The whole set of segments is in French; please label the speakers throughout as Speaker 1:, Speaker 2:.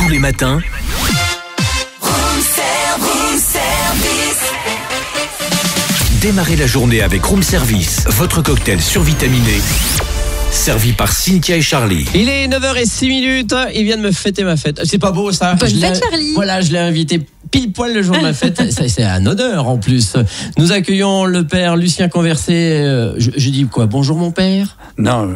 Speaker 1: Tous les matins, démarrez la journée avec Room Service, votre cocktail survitaminé, servi par Cynthia et Charlie.
Speaker 2: Il est 9h06, il vient de me fêter ma fête. C'est pas beau ça?
Speaker 3: Bonne fête, Charlie.
Speaker 2: Voilà, je l'ai invité pile poil le jour de ma fête. C'est un honneur en plus. Nous accueillons le père Lucien Conversé. Je dis quoi? Bonjour mon père?
Speaker 4: Non.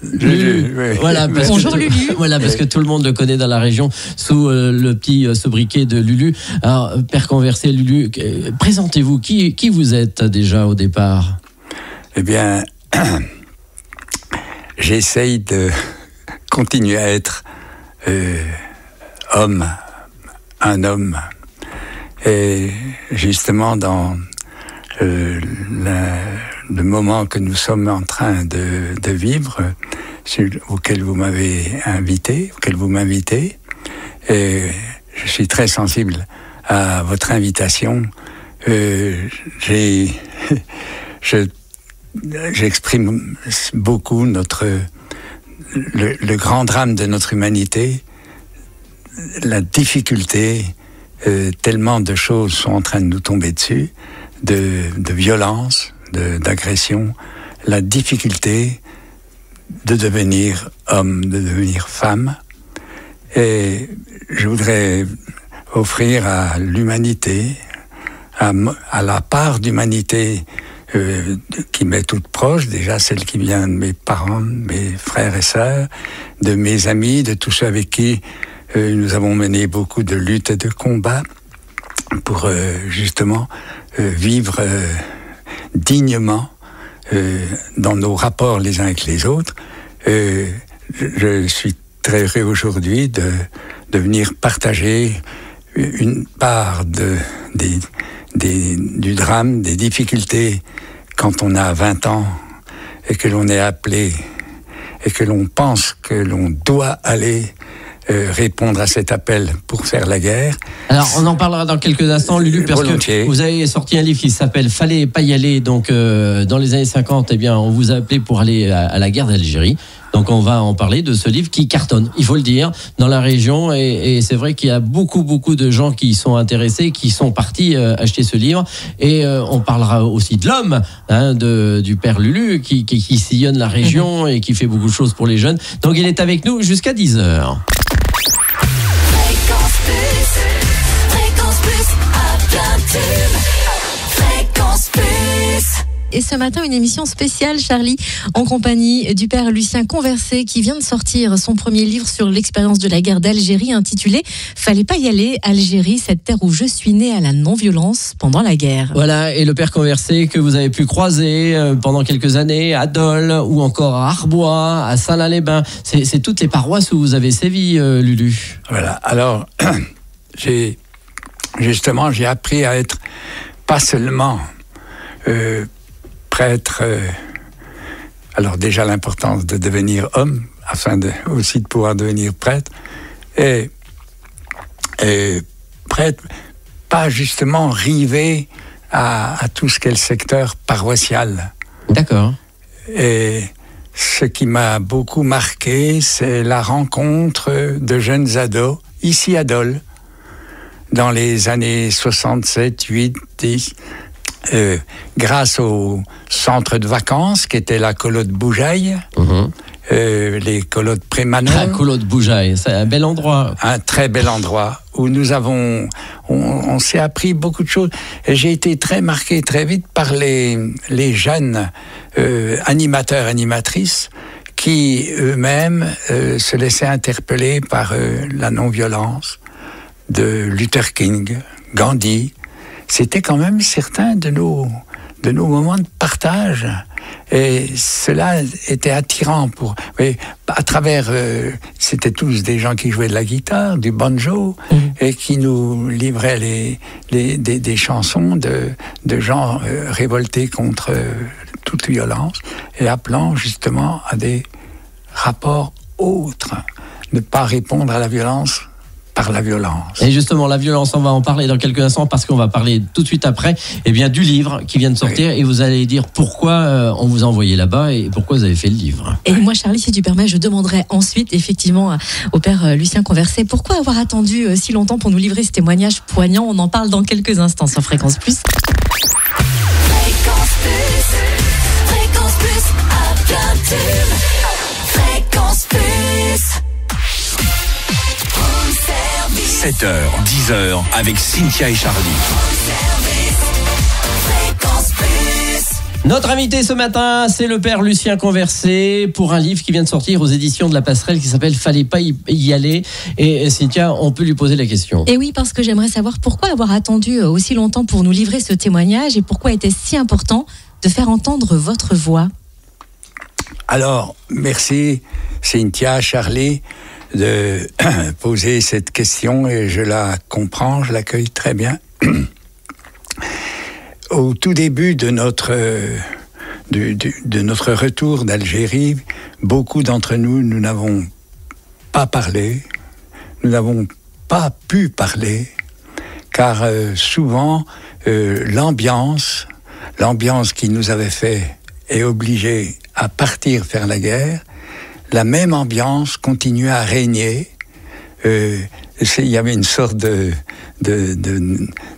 Speaker 2: Lulu.
Speaker 4: Oui.
Speaker 2: Voilà,
Speaker 3: Bonjour Lulu.
Speaker 2: Voilà, parce que tout le monde le connaît dans la région sous le petit sobriquet de Lulu. Alors, père Conversé, Lulu, présentez-vous. Qui vous êtes déjà au départ?
Speaker 4: Eh bien, j'essaye de continuer à être un homme. Et justement, dans le moment que nous sommes en train de vivre, auquel vous m'invitez, et je suis très sensible à votre invitation. J'exprime beaucoup le grand drame de notre humanité, la difficulté, tellement de choses sont en train de nous tomber dessus, de violence, d'agression, la difficulté de devenir homme, de devenir femme. Et je voudrais offrir à l'humanité, à la part d'humanité qui m'est toute proche, déjà celle qui vient de mes parents, de mes frères et sœurs, de mes amis, de tous ceux avec qui nous avons mené beaucoup de luttes et de combats pour justement vivre dignement dans nos rapports les uns avec les autres. Je suis très heureux aujourd'hui de venir partager une part du drame, des difficultés quand on a 20 ans et que l'on est appelé et que l'on pense que l'on doit aller répondre à cet appel pour faire la guerre.
Speaker 2: Alors, on en parlera dans quelques instants, Lulu, parce que vous avez sorti un livre qui s'appelle « Fallait pas y aller ». Donc, dans les années 50, eh bien, on vous a appelé pour aller à la guerre d'Algérie. Donc, on va en parler de ce livre qui cartonne, il faut le dire, dans la région. Et c'est vrai qu'il y a beaucoup de gens qui sont intéressés, qui sont partis acheter ce livre. Et on parlera aussi de l'homme, du père Lulu, qui sillonne la région et qui fait beaucoup de choses pour les jeunes. Donc, il est avec nous jusqu'à 10h.
Speaker 3: Et ce matin, une émission spéciale, Charlie, en compagnie du père Lucien Conversé, qui vient de sortir son premier livre sur l'expérience de la guerre d'Algérie, intitulé « Fallait pas y aller, Algérie, cette terre où je suis né à la non-violence pendant la guerre ». Voilà,
Speaker 2: et le père Conversé que vous avez pu croiser pendant quelques années à Dole ou encore à Arbois, à Saint-Lin-les-Bains. C'est toutes les paroisses où vous avez sévi, Lulu.
Speaker 4: Voilà, alors j'ai appris à être pas seulement prêtre, alors déjà l'importance de devenir homme, afin aussi de pouvoir devenir prêtre, et prêtre, pas justement rivé à tout ce qu'est le secteur paroissial.
Speaker 2: D'accord.
Speaker 4: Et ce qui m'a beaucoup marqué, c'est la rencontre de jeunes ados, ici à Dole, dans les années 67, 8, 10, grâce au centre de vacances qui était la Colo de Boujaï, les colos de Prémanon.
Speaker 2: La Colo de Boujaï, c'est un bel endroit.
Speaker 4: Un très bel endroit où on s'est appris beaucoup de choses. Et j'ai été très marqué très vite par les jeunes animateurs, animatrices qui eux-mêmes se laissaient interpeller par la non-violence de Luther King, Gandhi. C'était quand même certains de nos moments de partage. Et cela était attirant à travers, c'était tous des gens qui jouaient de la guitare, du banjo, et qui nous livraient des chansons de gens révoltés contre toute violence, et appelant justement à des rapports autres. Ne pas répondre à la violence par la violence.
Speaker 2: Et justement, la violence, on va en parler dans quelques instants parce qu'on va parler tout de suite après du livre qui vient de sortir et vous allez dire pourquoi on vous a envoyé là-bas et pourquoi vous avez fait le livre.
Speaker 3: Et moi, Charlie, si tu permets, je demanderai ensuite effectivement au père Lucien Converset pourquoi avoir attendu si longtemps pour nous livrer ce témoignage poignant. On en parle dans quelques instants sur Fréquence Plus.
Speaker 5: Fréquence Plus, à plein tube. Fréquence Plus.
Speaker 1: 7h, 10h avec Cynthia et Charlie.
Speaker 2: Notre invité ce matin, c'est le père Lucien Converset pour un livre qui vient de sortir aux éditions de La Passerelle qui s'appelle « Fallait pas y aller ». Et Cynthia, on peut lui poser la question.
Speaker 3: Et oui, parce que j'aimerais savoir pourquoi avoir attendu aussi longtemps pour nous livrer ce témoignage et pourquoi était-ce si important de faire entendre votre voix.
Speaker 4: Alors, merci Cynthia, Charlie, de poser cette question et je la comprends, je l'accueille très bien. Au tout début de notre retour d'Algérie, beaucoup d'entre nous n'avons pas parlé, nous n'avons pas pu parler, car souvent l'ambiance qui nous avait fait et obligé à partir faire la guerre, la même ambiance continuait à régner. Il y avait une sorte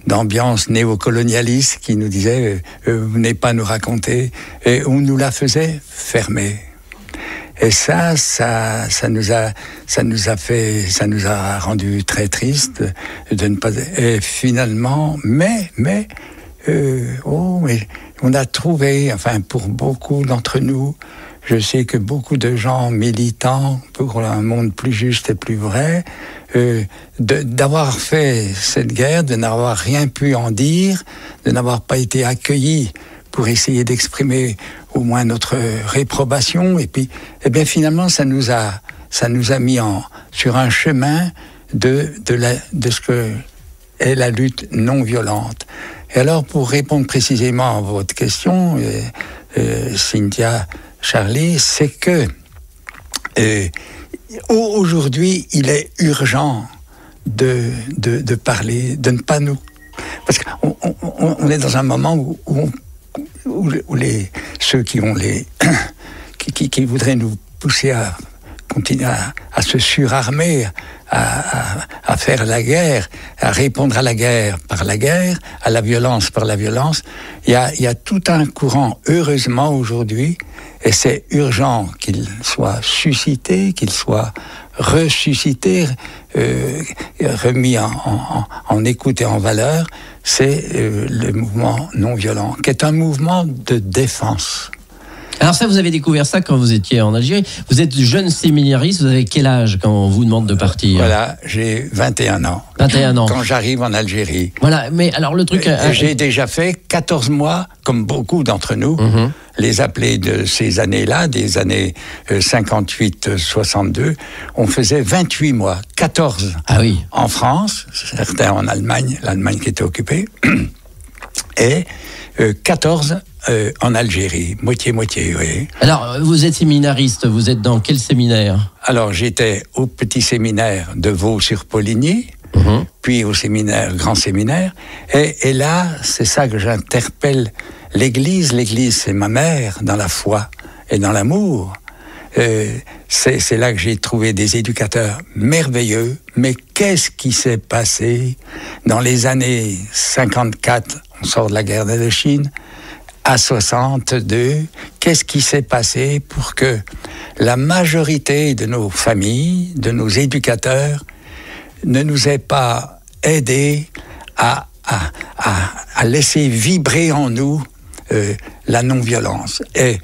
Speaker 4: d'ambiance néocolonialiste qui nous disait vous venez pas nous raconter, et on nous la faisait fermer. Et ça nous a rendu très tristes de ne pas. Et finalement, mais on a trouvé, enfin pour beaucoup d'entre nous, je sais que beaucoup de gens militants pour un monde plus juste et plus vrai, d'avoir fait cette guerre, de n'avoir rien pu en dire, de n'avoir pas été accueillis pour essayer d'exprimer au moins notre réprobation, et puis, finalement, ça nous a mis sur un chemin de ce que est la lutte non violente. Et alors, pour répondre précisément à votre question, Cynthia, Charlie, c'est que aujourd'hui, il est urgent de parler, de ne pas nous... Parce qu'on est dans un moment où ceux qui ont qui voudraient nous pousser à continuer à se surarmer, à faire la guerre, à répondre à la guerre par la guerre, à la violence par la violence. Il y a tout un courant, heureusement aujourd'hui, et c'est urgent qu'il soit suscité, qu'il soit ressuscité, remis en écoute et en valeur. C'est le mouvement non violent, qui est un mouvement de défense.
Speaker 2: Alors ça, vous avez découvert ça quand vous étiez en Algérie. Vous êtes jeune séminariste, vous avez quel âge quand on vous demande de partir ?
Speaker 4: Voilà, j'ai 21 ans.
Speaker 2: 21 ans.
Speaker 4: Quand j'arrive en Algérie.
Speaker 2: Voilà, mais alors le truc...
Speaker 4: J'ai déjà fait 14 mois, comme beaucoup d'entre nous, les appelés de ces années-là, des années 58-62, on faisait 28 mois, 14 en France, certains en Allemagne, l'Allemagne qui était occupée, et 14 en Algérie, moitié-moitié, oui.
Speaker 2: Alors, vous êtes séminariste, vous êtes dans quel séminaire ?
Speaker 4: Alors, j'étais au petit séminaire de Vaux-sur-Poligny, puis au séminaire, grand séminaire, et là, c'est ça que j'interpelle l'Église. L'Église, c'est ma mère dans la foi et dans l'amour. C'est là que j'ai trouvé des éducateurs merveilleux, mais qu'est-ce qui s'est passé dans les années 54, on sort de la guerre d'Indochine, à 62, qu'est-ce qui s'est passé pour que la majorité de nos familles, de nos éducateurs, ne nous aient pas aidés à laisser vibrer en nous la non-violence et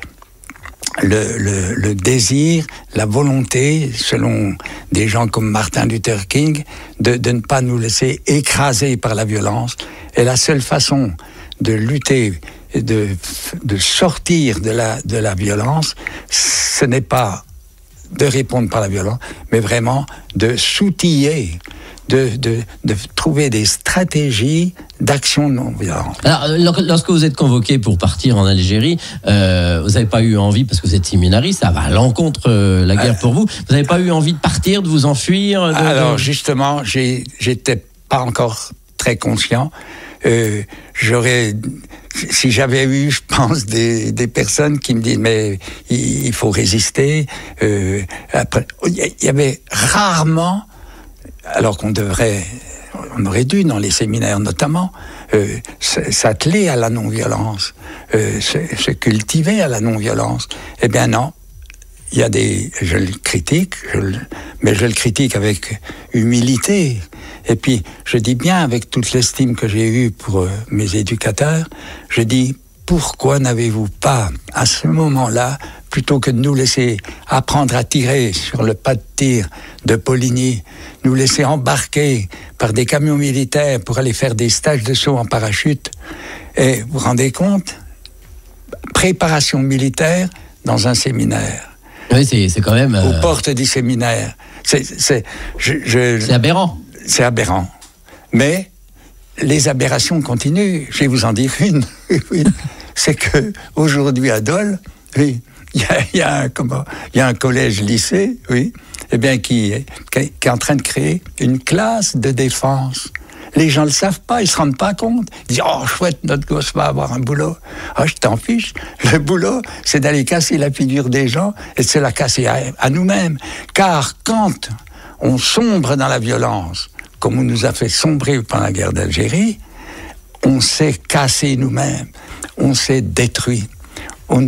Speaker 4: le désir, la volonté, selon des gens comme Martin Luther King, de ne pas nous laisser écraser par la violence. Et la seule façon de lutter, de sortir de la violence, ce n'est pas de répondre par la violence, mais vraiment de s'outiller, de trouver des stratégies d'action non violente.
Speaker 2: Alors, lorsque vous êtes convoqué pour partir en Algérie, vous n'avez pas eu envie, parce que vous êtes séminariste, ça va à l'encontre la guerre pour vous. Vous n'avez pas eu envie de partir, de vous enfuir
Speaker 4: Alors, justement, j'étais pas encore très conscient. Si j'avais eu, je pense, des personnes qui me disent mais il faut résister. Après, il y avait rarement, alors qu'on aurait dû dans les séminaires notamment s'atteler à la non-violence, se cultiver à la non-violence. Eh bien non. Il y a je le critique, mais je le critique avec humilité. Et puis, je dis bien, avec toute l'estime que j'ai eue pour mes éducateurs, je dis, pourquoi n'avez-vous pas, à ce moment-là, plutôt que de nous laisser apprendre à tirer sur le pas de tir de Poligny, nous laisser embarquer par des camions militaires pour aller faire des stages de saut en parachute? Et vous vous rendez compte? Préparation militaire dans un séminaire.
Speaker 2: Oui, c'est quand même...
Speaker 4: Aux portes du séminaire. C'est
Speaker 2: aberrant.
Speaker 4: C'est aberrant. Mais les aberrations continuent. Je vais vous en dire une. C'est que aujourd'hui à Dole, oui, il y a un collège-lycée, oui, eh bien, qui est en train de créer une classe de défense. Les gens ne le savent pas, ils ne se rendent pas compte. Ils disent « Oh, chouette, notre gosse va avoir un boulot. » Ah, je t'en fiche. Le boulot, c'est d'aller casser la figure des gens et de se la casser à nous-mêmes. Car quand on sombre dans la violence, comme on nous a fait sombrer pendant la guerre d'Algérie, on s'est cassé nous-mêmes, on s'est détruit. En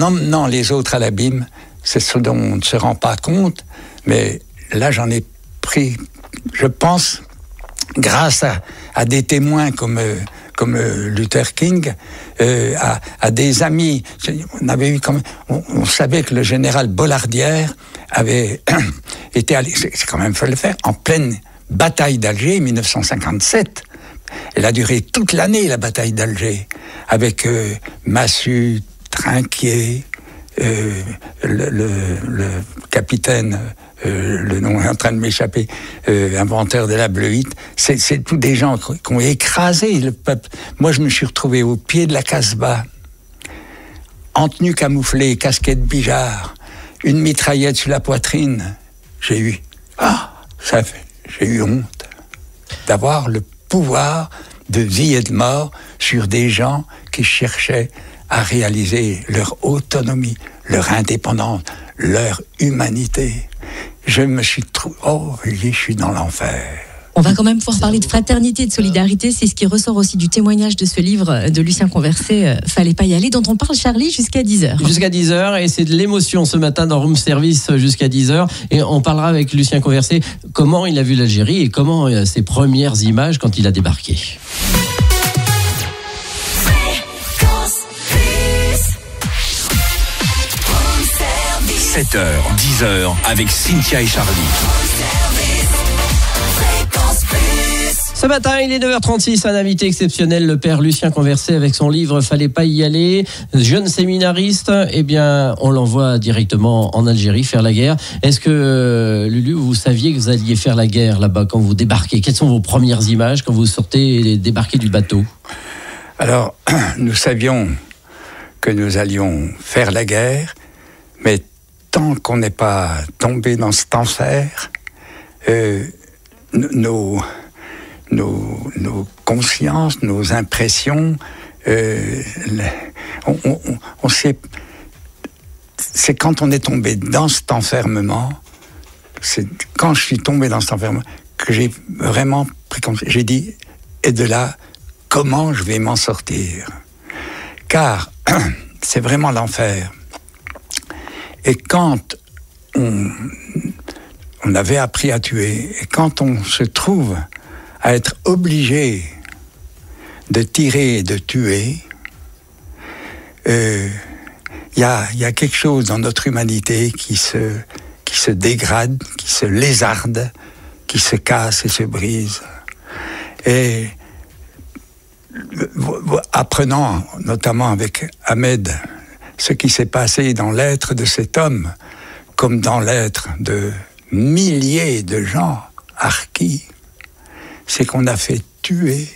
Speaker 4: emmenant les autres à l'abîme, c'est ce dont on ne se rend pas compte, mais là j'en ai pris, je pense, grâce à des témoins comme Luther King, à des amis. On savait que le général Bollardière avait été allé, c'est quand même fait le faire, en pleine bataille d'Alger, 1957. Elle a duré toute l'année, la bataille d'Alger, avec Massu, Trinquier, le capitaine, le nom est en train de m'échapper, inventeur de la bleuite. C'est tous des gens qui ont écrasé le peuple. Moi, je me suis retrouvé au pied de la Casbah, en tenue camouflée, casquette bijard, une mitraillette sur la poitrine. J'ai eu honte d'avoir le pouvoir de vie et de mort sur des gens qui cherchaient à réaliser leur autonomie, leur indépendance, leur humanité. Je me suis trouvé... Oh, je suis dans l'enfer.
Speaker 3: On va quand même pouvoir parler de fraternité et de solidarité. C'est ce qui ressort aussi du témoignage de ce livre de Lucien Conversé, Fallait pas y aller, dont on parle, Charlie, jusqu'à 10h.
Speaker 2: Jusqu'à 10h, et c'est de l'émotion ce matin dans Room Service jusqu'à 10h. Et on parlera avec Lucien Conversé comment il a vu l'Algérie et comment ses premières images quand il a débarqué.
Speaker 1: 7h, 10h avec Cynthia et Charlie.
Speaker 2: Ce matin, il est 9h36, un invité exceptionnel, le père Lucien Conversé, avec son livre « Fallait pas y aller ». Jeune séminariste, eh bien, on l'envoie directement en Algérie faire la guerre. Est-ce que, Lulu, vous saviez que vous alliez faire la guerre là-bas quand vous débarquez? Quelles sont vos premières images quand vous sortez et débarquez du bateau?
Speaker 4: Alors, nous savions que nous allions faire la guerre, mais tant qu'on n'est pas tombé dans cet enfer, nos consciences, nos impressions, on sait. C'est quand on est tombé dans cet enfermement, c'est quand je suis tombé dans cet enfermement que j'ai vraiment pris conscience. J'ai dit, et de là, comment je vais m'en sortir? Car c'est vraiment l'enfer. Et quand on avait appris à tuer, et quand on se trouve à être obligé de tirer et de tuer, il y a quelque chose dans notre humanité qui se dégrade, qui se lézarde, qui se casse et se brise. Et apprenant, notamment avec Ahmed, ce qui s'est passé dans l'être de cet homme, comme dans l'être de milliers de gens, harkis, c'est qu'on a fait tuer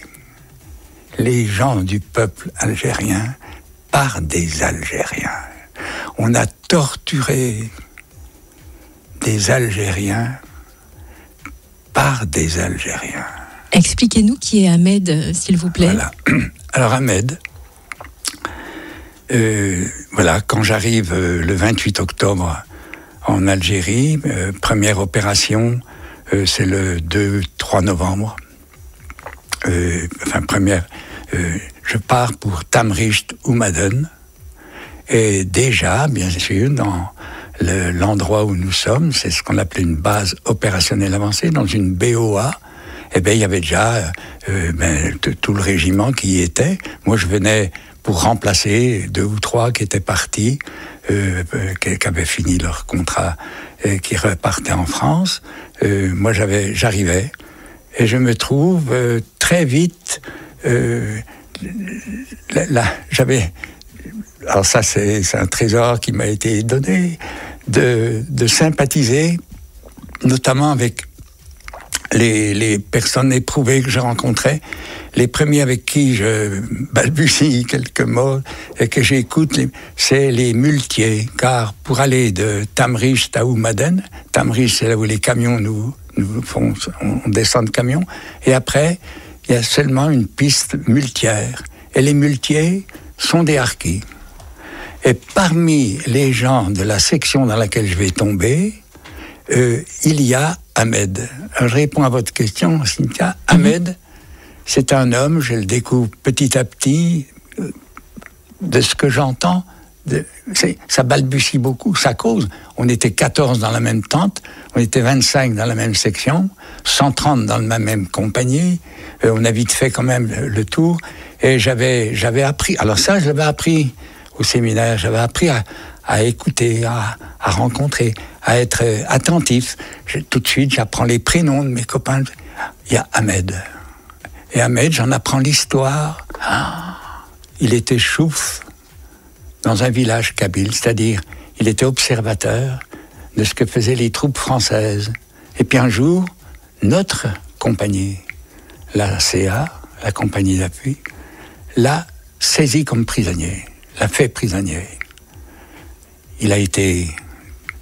Speaker 4: les gens du peuple algérien par des Algériens. On a torturé des Algériens par des Algériens.
Speaker 3: Expliquez-nous qui est Ahmed, s'il vous plaît.
Speaker 4: Voilà. Alors Ahmed, quand j'arrive le 28 octobre en Algérie, première opération, c'est le 2-3 novembre. Je pars pour Tamrisht Oumaden. Et déjà, bien sûr, dans l'endroit où nous sommes, c'est ce qu'on appelait une base opérationnelle avancée, dans une BOA. Eh bien, il y avait déjà tout le régiment qui y était. Moi, je venais pour remplacer 2 ou 3 qui étaient partis, qui avaient fini leur contrat et qui repartaient en France. Moi, j'arrivais et je me trouve très vite. Alors ça, c'est un trésor qui m'a été donné de sympathiser, notamment avec les personnes éprouvées que je rencontrais, les premiers avec qui je balbutie quelques mots et que j'écoute, c'est les muletiers, car pour aller de Tamrisht à Oumaden, Tamrisht c'est là où les camions on descend de camions, et après il y a seulement une piste muletière, et les muletiers sont des harkis. Et parmi les gens de la section dans laquelle je vais tomber, il y a Ahmed. Alors, je réponds à votre question, Cynthia. Ahmed, c'est un homme, je le découvre petit à petit, de ce que j'entends, ça balbutie beaucoup, ça cause. On était 14 dans la même tente, on était 25 dans la même section, 130 dans la même compagnie, on a vite fait quand même le tour, et j'avais appris, alors ça je l'avais appris au séminaire, j'avais appris à écouter, à rencontrer, à être attentif. Tout de suite, j'apprends les prénoms de mes copains. Il y a Ahmed. Et Ahmed, j'en apprends l'histoire. Il était chouf dans un village kabyle, c'est-à-dire, il était observateur de ce que faisaient les troupes françaises. Et puis un jour, notre compagnie, la CA, la compagnie d'appui, l'a saisi comme prisonnier, l'a fait prisonnier. Il a été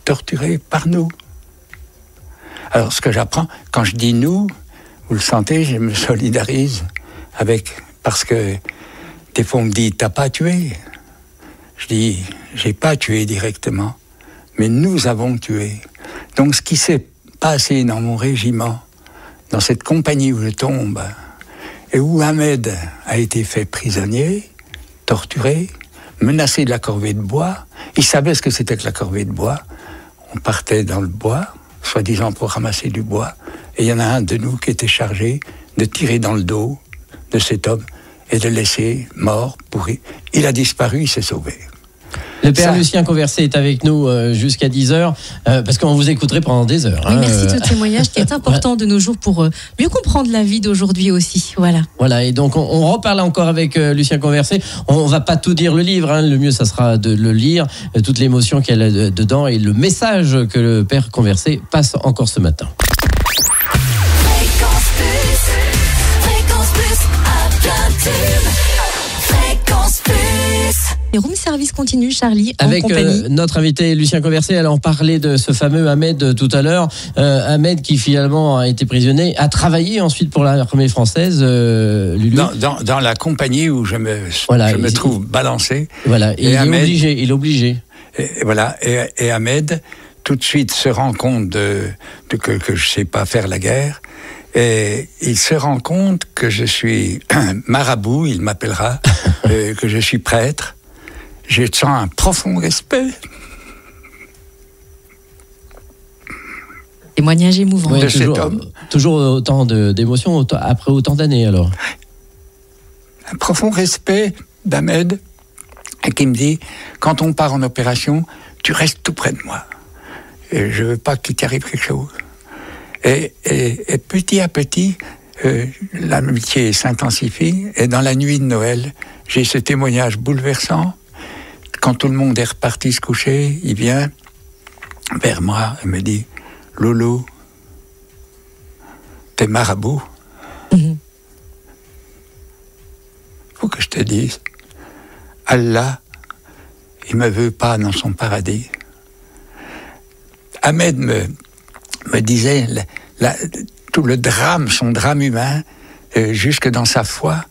Speaker 4: torturé par nous. Alors, ce que j'apprends, quand je dis nous, vous le sentez, je me solidarise avec, parce que des fois on me dit, t'as pas tué. Je dis, j'ai pas tué directement, mais nous avons tué. Donc, ce qui s'est passé dans mon régiment, dans cette compagnie où je tombe, et où Ahmed a été fait prisonnier, torturé, menacé de la corvée de bois. Il savait ce que c'était que la corvée de bois. On partait dans le bois, soi-disant pour ramasser du bois, et il y en a un de nous qui était chargé de tirer dans le dos de cet homme et de le laisser mort, pourri. Il a disparu, il s'est sauvé.
Speaker 2: Le père Lucien Conversé est avec nous jusqu'à 10h, parce qu'on vous écouterait pendant des heures.
Speaker 3: Oui, merci de ce témoignage qui est important de nos jours pour mieux comprendre la vie d'aujourd'hui aussi.
Speaker 2: Voilà, et donc on reparle encore avec Lucien Conversé. On va pas tout dire le livre, le mieux ça sera de le lire, toute l'émotion qu'il y a dedans et le message que le père Conversé passe encore ce matin.
Speaker 5: Fréquence Plus à Plaintube. Fréquence Plus.
Speaker 3: Et Room Service continue, Charlie,
Speaker 2: avec
Speaker 3: en compagnie.
Speaker 2: Notre invité Lucien Conversé. Alors on parlait de ce fameux Ahmed tout à l'heure. Ahmed qui finalement a été prisonnier, a travaillé ensuite pour l'armée française. Lulu.
Speaker 4: Dans la compagnie où je me trouve balancé.
Speaker 2: Voilà, et
Speaker 4: Ahmed,
Speaker 2: il est obligé.
Speaker 4: Et voilà, et Ahmed tout de suite se rend compte que je sais pas faire la guerre. Et il se rend compte que je suis marabout, il m'appellera, que je suis prêtre. Je sens un profond respect.
Speaker 3: Témoignage émouvant.
Speaker 2: Ouais,
Speaker 4: de cet homme.
Speaker 2: Toujours autant d'émotions après autant d'années alors.
Speaker 4: Un profond respect d'Ahmed, qui me dit, quand on part en opération, tu restes tout près de moi. Et je veux pas qu'il t'arrive quelque chose. Et petit à petit, l'amitié s'intensifie. Et dans la nuit de Noël, j'ai ce témoignage bouleversant. Quand tout le monde est reparti se coucher, il vient vers moi et me dit « Loulou, t'es marabout. Faut que je te dise, Allah, il me veut pas dans son paradis. Ahmed me disait tout le drame, son drame humain, jusque dans sa foi,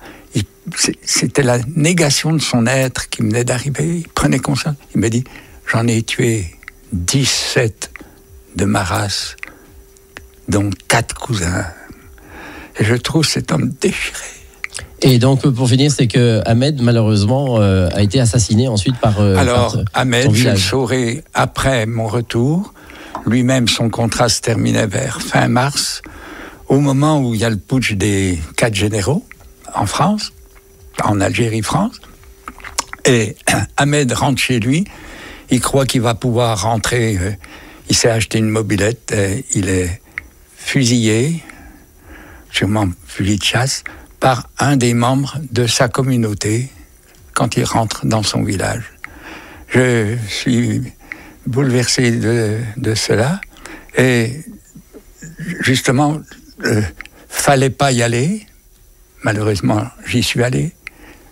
Speaker 4: c'était la négation de son être qui venait d'arriver. Il prenait conscience. Il me dit, j'en ai tué 17 de ma race, dont 4 cousins. Et je trouve cet homme déchiré.
Speaker 2: Et donc, pour finir, c'est que Ahmed, malheureusement, a été assassiné ensuite par
Speaker 4: Alors,
Speaker 2: par
Speaker 4: Ahmed, je le saurai après mon retour. Lui-même, son contrat se terminait vers fin mars, au moment où il y a le putsch des 4 généraux en France, en Algérie-France. Et Ahmed rentre chez lui, il croit qu'il va pouvoir rentrer, il s'est acheté une mobilette, il est fusillé, sûrement fusil de chasse, par un des membres de sa communauté quand il rentre dans son village. Je suis bouleversé de cela et justement, fallait pas y aller. Malheureusement, j'y suis allé.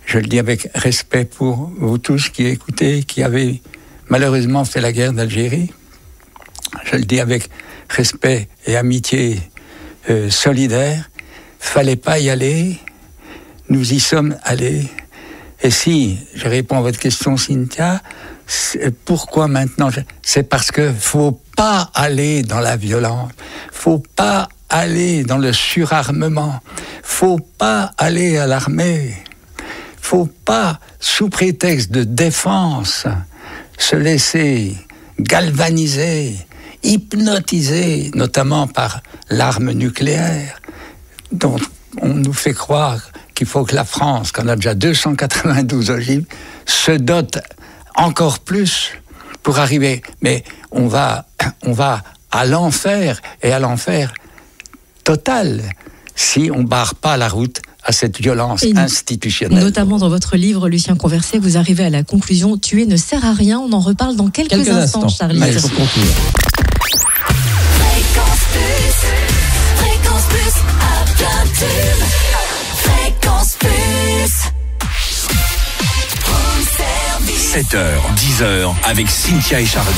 Speaker 4: Je le dis avec respect pour vous tous qui écoutez, qui avez malheureusement fait la guerre d'Algérie. Je le dis avec respect et amitié solidaire. Fallait pas y aller. Nous y sommes allés. Et si, je réponds à votre question, Cynthia, pourquoi maintenant? C'est parce que faut pas aller dans la violence. Faut pas aller dans le surarmement. Faut pas aller à l'armée. Faut pas, sous prétexte de défense, se laisser galvaniser, hypnotiser, notamment par l'arme nucléaire, dont on nous fait croire qu'il faut que la France, qu'on a déjà 292 ogives, se dote encore plus pour arriver. Mais on va à l'enfer, et à l'enfer total, si on barre pas la route à cette violence institutionnelle.
Speaker 3: Notamment dans votre livre, Lucien Conversé, vous arrivez à la conclusion, tuer ne sert à rien. On en reparle dans quelques instants, Charlie.
Speaker 2: Il faut conclure.
Speaker 5: Fréquence Plus, à plein tube. Fréquence Plus.
Speaker 1: 7h, 10h, avec Cynthia et Charlie.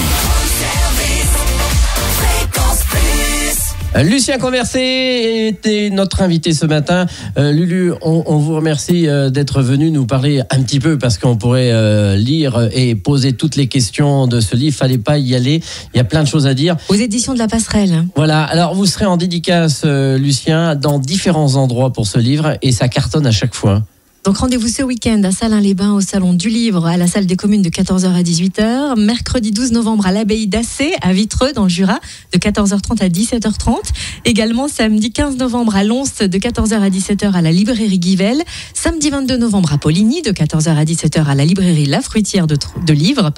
Speaker 2: Lucien Conversé était notre invité ce matin. Lulu, on vous remercie d'être venu nous parler un petit peu, parce qu'on pourrait lire et poser toutes les questions de ce livre. Fallait pas y aller. Il y a plein de choses à dire.
Speaker 3: Aux éditions de La Passerelle.
Speaker 2: Voilà. Alors, vous serez en dédicace, Lucien, dans différents endroits pour ce livre, et ça cartonne à chaque fois.
Speaker 3: Donc rendez-vous ce week-end à Salins-les-Bains au Salon du Livre à la salle des communes de 14h à 18h. Mercredi 12 novembre à l'abbaye d'Assé à Vitreux dans le Jura de 14h30 à 17h30. Également samedi 15 novembre à Lons de 14h à 17h à la librairie Guivel. Samedi 22 novembre à Poligny de 14h à 17h à la librairie La Fruitière de Livres.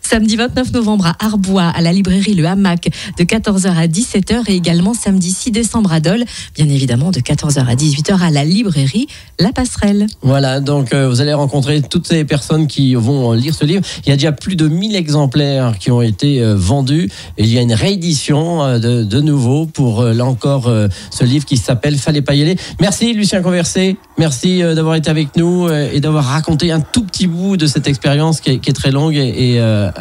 Speaker 3: Samedi 29 novembre à Arbois à la librairie Le Hamac de 14h à 17h. Et également samedi 6 décembre à Dole, bien évidemment de 14h à 18h à la librairie La Passerelle.
Speaker 2: Voilà, donc vous allez rencontrer toutes ces personnes qui vont lire ce livre. Il y a déjà plus de 1000 exemplaires qui ont été vendus, et il y a une réédition de nouveau pour là encore ce livre qui s'appelle Fallait pas y aller. Merci Lucien Conversé, merci d'avoir été avec nous et d'avoir raconté un tout petit bout de cette expérience qui est très longue et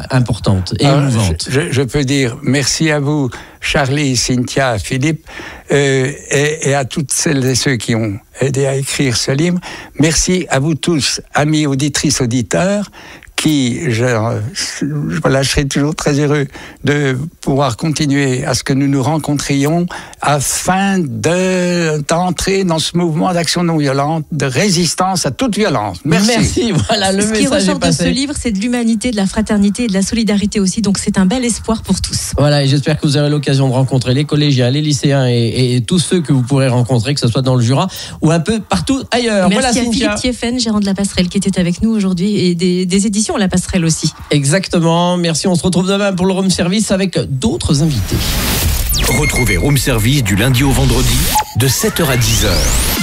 Speaker 2: importante et émouvante.
Speaker 4: Je peux dire merci à vous, Charlie, Cynthia, Philippe, et à toutes celles et ceux qui ont aidé à écrire ce livre. Merci à vous tous, amis auditrices, auditeurs, qui, je serai toujours très heureux de pouvoir continuer à ce que nous nous rencontrions afin d'entrer dans ce mouvement d'action non violente, de résistance à toute violence.
Speaker 2: Merci, voilà, le message est passé. Ce qui ressort
Speaker 3: de ce livre, c'est de l'humanité, de la fraternité et de la solidarité aussi, donc c'est un bel espoir pour tous.
Speaker 2: Voilà, et j'espère que vous aurez l'occasion de rencontrer les collégiens, les lycéens et tous ceux que vous pourrez rencontrer, que ce soit dans le Jura ou un peu partout ailleurs.
Speaker 3: Merci à Philippe Thieffen, gérant de La Passerelle, qui était avec nous aujourd'hui, et des éditions La Passerelle aussi.
Speaker 2: Exactement, merci, on se retrouve demain pour le Room Service avec d'autres invités.
Speaker 1: Retrouvez Room Service du lundi au vendredi de 7h à 10h.